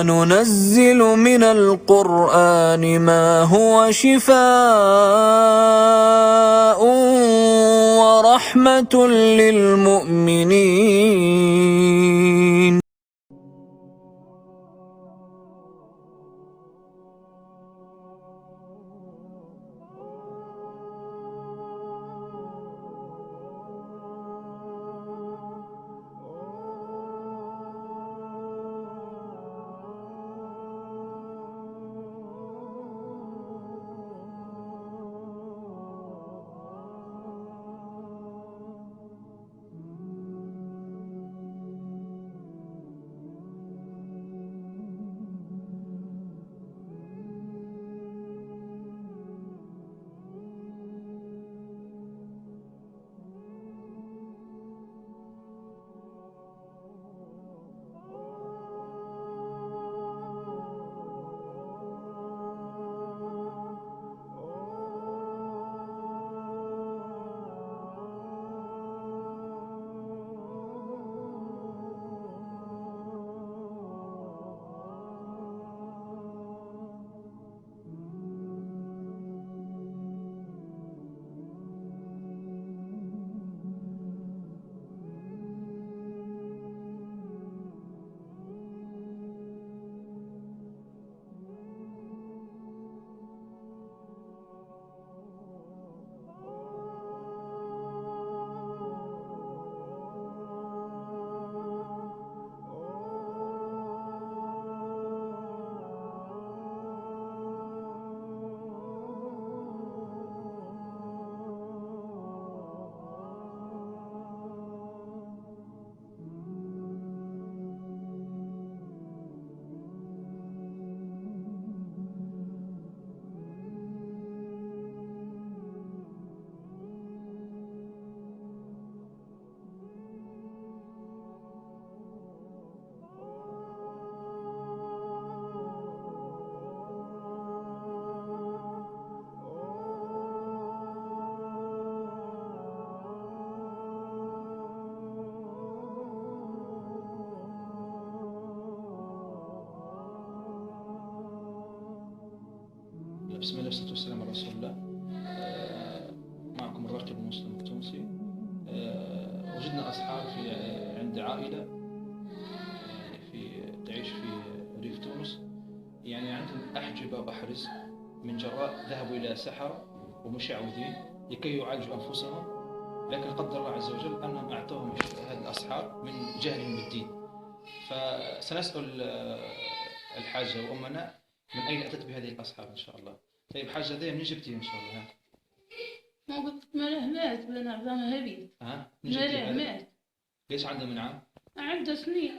وننزل من القرآن ما هو شفاء ورحمة للمؤمنين. بسم الله والصلاة والسلام على رسول الله. معكم الراقب المسلم التونسي. وجدنا أصحاب عند عائلة تعيش في ريف تونس، يعني عندهم أحجبة وأحرز من جراء ذهبوا إلى سحرة ومشعوذين لكي يعالجوا أنفسهم، لكن قدر الله عز وجل أنهم أعطوهم هذه الأصحاب من جهلهم بالدين. فسنسأل الحاجة وأمنا من أين أتت بهذه الأصحاب إن شاء الله. طيب حاجة ذي من جبتيه إن شاء الله؟ ما قلت ماله مات بين عظامه هبيل. ماله مات. ليش عنده من عام؟ عنده سنين.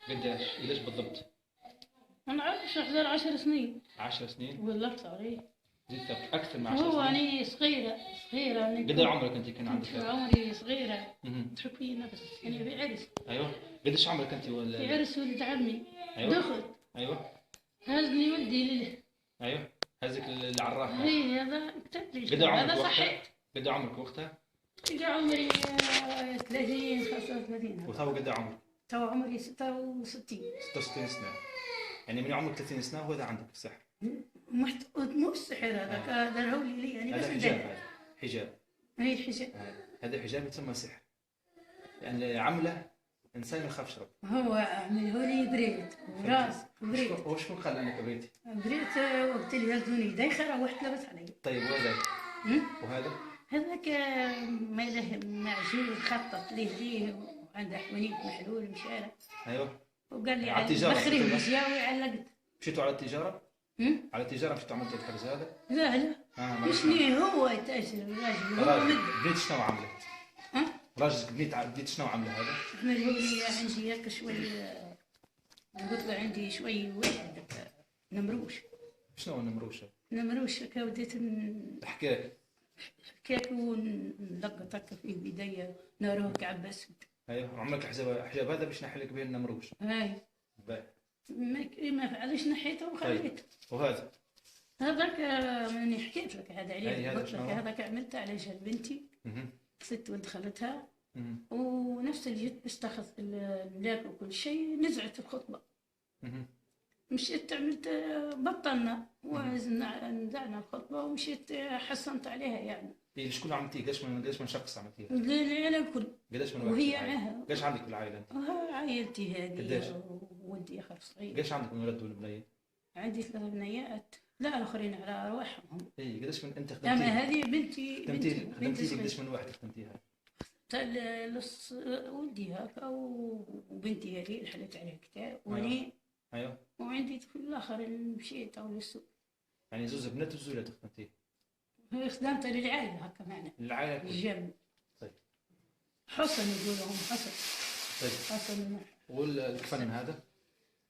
قداش؟ ليش بالضبط؟ ما نعرفش، غير 10 سنين. 10 سنين؟ ولا أكثر. إيه زدت أكثر من 10 سنين؟ هو أنا صغيرة. قد عمرك أنت كان عندك؟ عمري صغيرة. تشوفي نفس يعني في عرس. أيوه. قديش عمرك أنت ولا؟ في عرس ولد عمي. أيوه. دخل. أيوه. هزني ولدي له. أيوه. هزك العراف. إيه هذا كتب لي. قد عمرك هذا وقتها؟ صحيح. قد عمرك وقتها؟ قد عمري 30 35. وتو قد عمرك؟ تو عمري 66. 66 سنة. يعني من عمرك 30 سنة وهذا عندك السحر. مو السحر هذاك، هذا هو اللي يعني بس حجاب. هذا حجاب. اي حجاب. هذا حجاب يسمى سحر. يعني عمله انسان ما يخافش رب. هو عمله لي بريد وراس بريد. وشكون قال انك بريد؟ بريد وقت اللي هزوني دايخه روحت لبس علي. طيب وهذا؟ وهذا؟ هذاك ما له معجون خطط ليه وعنده حوانيت محلول مشارع. ايوه. وقال لي بخري مزياوي علقت. مشيتوا على التجاره؟ على التجاره مشيتوا عملتوا الحرز هذا؟ لا مش ليه هو يتاجر الراجل. بنيت شنو عملت؟ راجل بنيت شنو عمله هذا؟ عمله لي عندي هكا شوي، قلت له عندي شوي واحد نمروش. شنو النمروش؟ نمروش هكا وديت حكاك ونلقطك في بداية ناروه كعب اسود. ايوه. عملك حجاب هذا باش نحلك به النمروش. هاي ما فعلش نحيته وخليته. وهذا؟ هذاك ماني حكيت لك هذا عليه. قلت لك هذاك عملته على جال بنتي. ست ودخلتها ونفس اللي جيت باش تاخذ الملاك وكل شيء، نزعت الخطبه. مشيت عملت بطلنا ونزعنا الخطبة ومشيت حصلت عليها يعني. إيه شكون عملتيه؟ قداش من شخص عملتيها؟ العيلة الكل. قداش من واحد؟ وهي معها. قداش عندك في العائلة أنت؟ عائلتي قداش؟ هذه وولدي آخر صغير. قداش عندك من ولد والبنية؟ عندي 3 بنيات، لا الآخرين على أرواحهم. إيه قداش من أنت أما خدمتي؟ هذه بنتي خدمتي قداش من واحد خدمتيها؟ ولدي هكا وبنتي هذه اللي حلت عليها كتاب وأنا. أيوه. وعندي طفل الآخر اللي مشيت أو للسوق. يعني زوز بنات وزوز ولاد خدمتيه؟ خدمتها للعائلة هكا معنا. للعائلة كلها؟ الجمع. طيب. حسن يقولهم حسن. طيب. حسن. والكفن هذا؟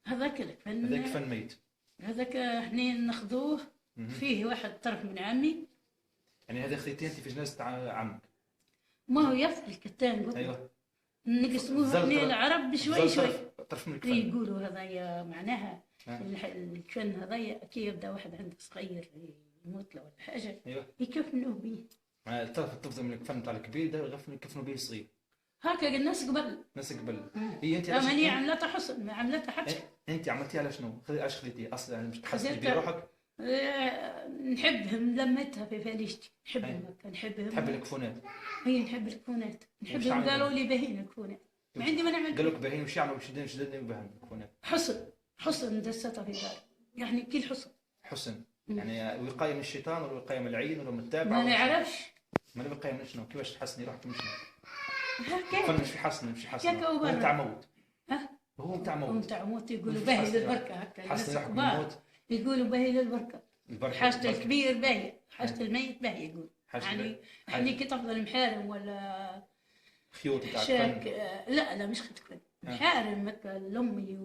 هذاك الكفن. هذاك كفن ميت. هذاك احنا ناخذوه. فيه واحد طرف من عمي. يعني هذا خذيتيه انت في جنازة عمك؟ ما هو يفعل الكتان قلت. ايوه. نقسموه احنا العرب بشوي شوي. طرف من الكفن. يقولوا هذايا معناها الكفن هذايا كي يبدا واحد عنده صغير يموت له ولا حاجه. ايوه. يكفنوه به. الطرف التفضل من الكفن تاع الكبير ده يكفنوا به الصغير. هكا الناس قبل. الناس قبل. هي انت ماني عملتها حسن ما عملتها حتى. انت عملتيها على شنو؟ علاش خليتيه اصلا؟ يعني مش تحسي بروحك؟ نحبهم لميتها في فاليشتي. نحبهم هكا نحبهم. تحب الكفونات؟ هي نحب الكفونات. نحبهم قالوا لي باهين الكفونات. ما عندي ما نعمل. قالوا لك باهين وش يعملوا شددني باهين الكفونات؟ حسن دستها في داري يعني كي الحسن. حسن يعني وقايه من الشيطان ولا وقايه من العين ولا من التابع؟ ما نعرفش. ما وقايه من شنو؟ كيفاش تحسني روحك من شنو؟ هكا. فن مش في حسن مش في حسن. هو نتاع موت. هو نتاع موت. نتاع موت يقولوا باهي للبركه هكا. حسن روحك من الموت. يقولوا باهي للبركه. حاجة الكبير باهي، حاجة الميت باهي يقول. يعني كي تفضل محارم ولا خيوط تاع شاك. لا مش خيط كفن. محارم هكا لامي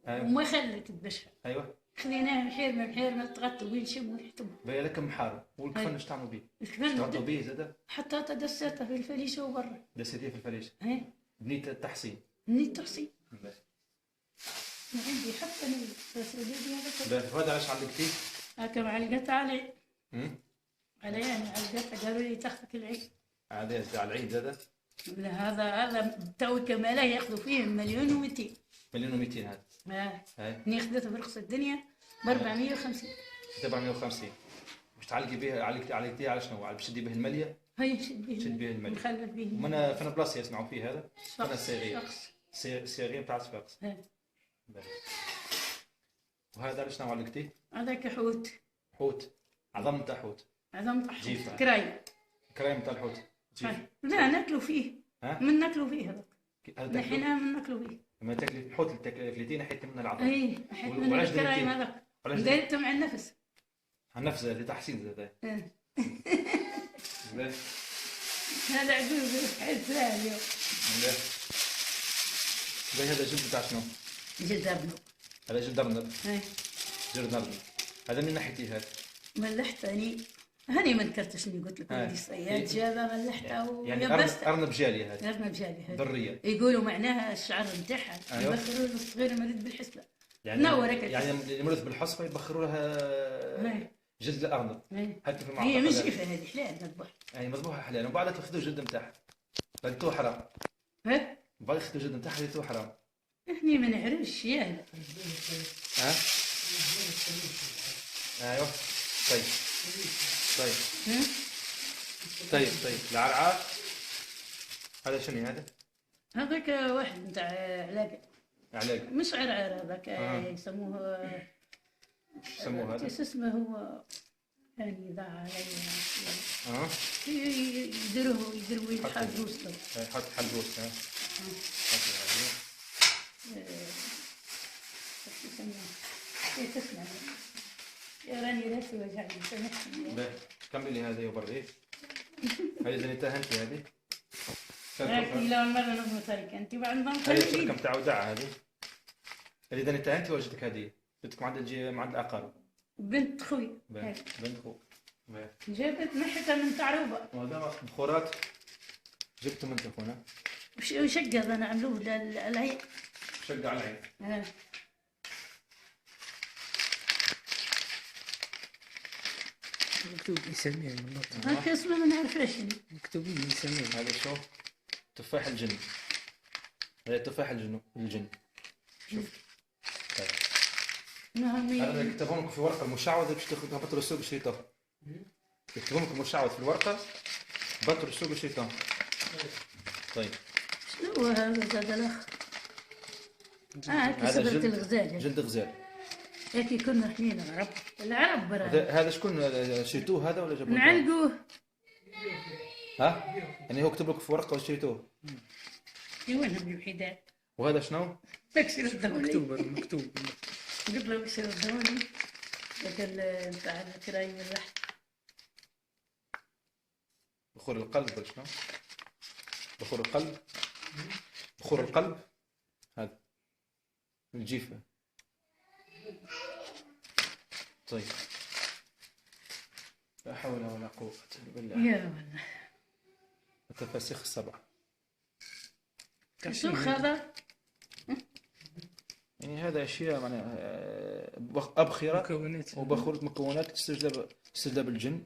وما خلت تبشر. ايوه. خليناه محارمة تغطوا بيه نشم ونحتم. باهي لك محارم. والكفن اش تعملوا بيه؟ الكفن تغطوا بيه زاد؟ حتى تدسته في الفريشة وبرا. دسيتيه في الفريشة. بنيت التحصين. بنيت التحصين. ما عندي حتى انا بس هذا علاش علقتيه فيه؟ هكا معلقتها علي. علي يعني معلقتها قالوا لي تاخذك العيد. هذا على العيد هذا؟ لا هذا تو كماله ياخذوا فيه 1,200,000. 1,200,000 هذا. هاي خذيته في رخص الدنيا ب 450. 450 باش تعلقي به. علقتيه على شنو؟ باش تشدي به المليه؟ هاي نشد به المليه. نخلف به. من فين بلاصه يسمعوا فيه هذا؟ فين الصيغيه؟ صفاقس. صيغيه تاع صفاقس. وهذا علاش شنو علقتيه؟ هذاك حوت. حوت. عظم تاع حوت. عظم تاع حوت. جيفه. كرايم تاع الحوت. لا ناكلوا فيه. من ناكلوا فيه هذاك. نحن من ناكلوا فيه. لما تاكلي الحوت اللي تاكلتيه نحيت من العظم. اي نحيت من الكرايم هذاك. دايرته مع النفس. النفس هذه تحسين زاد. هذا عجوز حيتها اليوم. هذا جلد تاع شنو؟ جلد ابنه. هذا جلد ارنب. جلد ارنب. هذا من ناحيتي هذا؟ ملحتني. هاني ما نكرتشني قلت لك ولدي الصياد جابها ملحتها يعني ارنب جاليه هذه. ارنب جاليه هذه. بريه. يقولوا معناها الشعر نتاعها. يبخروا له الصغير مريض بالحسبه. يعني اللي مريض بالحصبه يبخروا لها جلد الارنب. هكا في هي مش جيفه هذه حلال مذبوحه. اي مذبوحه حلال. وبعد تاخذوا الجلد نتاعها. خليتوه حرام. بعد تاخذوا الجلد نتاعها خليتوه حرام. احنا ما نعرفش ياهل. ايوه. طيب العرعار هذا شنو هذا؟ هذاك واحد نتاع علاقة. مش عرعار هذاك. يسموه هذا؟ اسمه هو يعني ضاع علي. يديروه يحلبوس له. يحط حلبوس. تسمع يا راني راسي وجعني سامحني. كملي هذه وبريه. هذه زي تهنتي هذه. هاكي لو مرة نظمة تاريك أنت بعد ما هذه الشركة متعودة هذه. هذه إذا تهنتي وجدتك هذه. جبتك مع الأقارب. بنت خوي. بنت خوي. جابت محتها من تعروبة. وهذا بخورات جبته من تلفونه. وشقة أنا عملوه للعين. شقة على العين. مكتوب يسميه بالضبط. هاك اسمه ما نعرفش. مكتوب يسميه. هذا شو؟ تفاح الجن. هذا تفاح الجن. شوف. نعم. هذا يكتبون لكم في ورقه المشعوذه باش تهبطوا للسوق الشيطان. يكتبون لكم المشعوذ في الورقه بطل السوق الشيطان. طيب شنو هذا زاد الاخ؟ هذا كسبت الغزال. جلد غزال. هيك كنا احنا العرب برا. هذا شكون شريتوه هذا ولا جابوه؟ نعلقوه. ها؟ يعني هو كتب لك في ورقه وشريتوه. وينهم الوحيدات؟ وهذا شنو؟ بكسر الدولي. مكتوب قلت له بكسر الدولي. قال بتاع الكراي واللحم. بخور القلب ولا شنو؟ بخور القلب. بخور القلب هذا الجيفة. طيب لا حول ولا قوة إلا بالله. يا والله. التفاسيخ السبعة. شو هذا؟ يعني هذا أشياء معناها أبخرة مكونات وبخورة مكونات تستجلب الجن،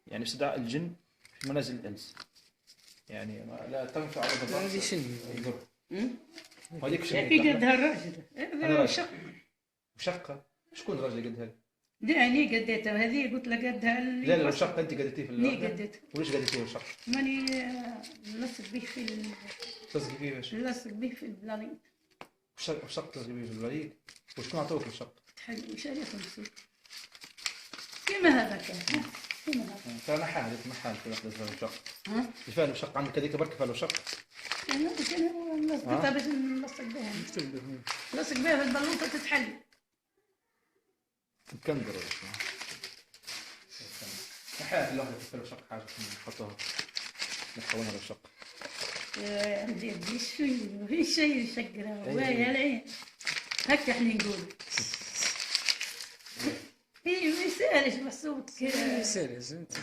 يعني استدعاء الجن في منازل الإنس، يعني لا تنفع ولا تضر. هذه شنو؟ يضر. وهذيك شنو؟ في قدها الراجل. هذا شق. وشقة. شكون الراجل اللي قدها؟ لا أنا قديتها وهذه قلت لها قدها. لا لا الشقة أنت قدتيه في أنا قديتها. وليش قدتيه الشقة؟ ماني نلصق به في تلصقي فيه باش؟ نلصق به في البلالين. الشقة تلصقي فيه في البلالين؟ وشكون عطوك الشقة؟ تحل وش عليكم نسوي؟ كيما هذا كان. كيما هذا. ترى نحال هذيك نحال في واحدة زي الشقة. ها؟ كيف له شقة عندك هذيك برك فيها شقة؟ أنا لصقتها باش نلصق بها. مكتوب به. نلصق بها في البلوطة تتحل. تكندر ولا شنو؟ نحال الواحد في له شقة حاجة نحطوها نحولها للشقة. عندي شوي في شيء يشقرها ويا العين. هكا احنا نقول. اي ما يسالش محسوب سالس انت.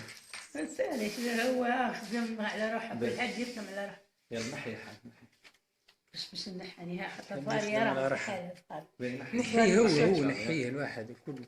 ما يسالش هو خدم على روحه في الحج يخدم على روحه. يلا نحي يا حاج نحي. باش نحنيها حتى طاري يرى حالة. نحيه هو نحيه الواحد كله.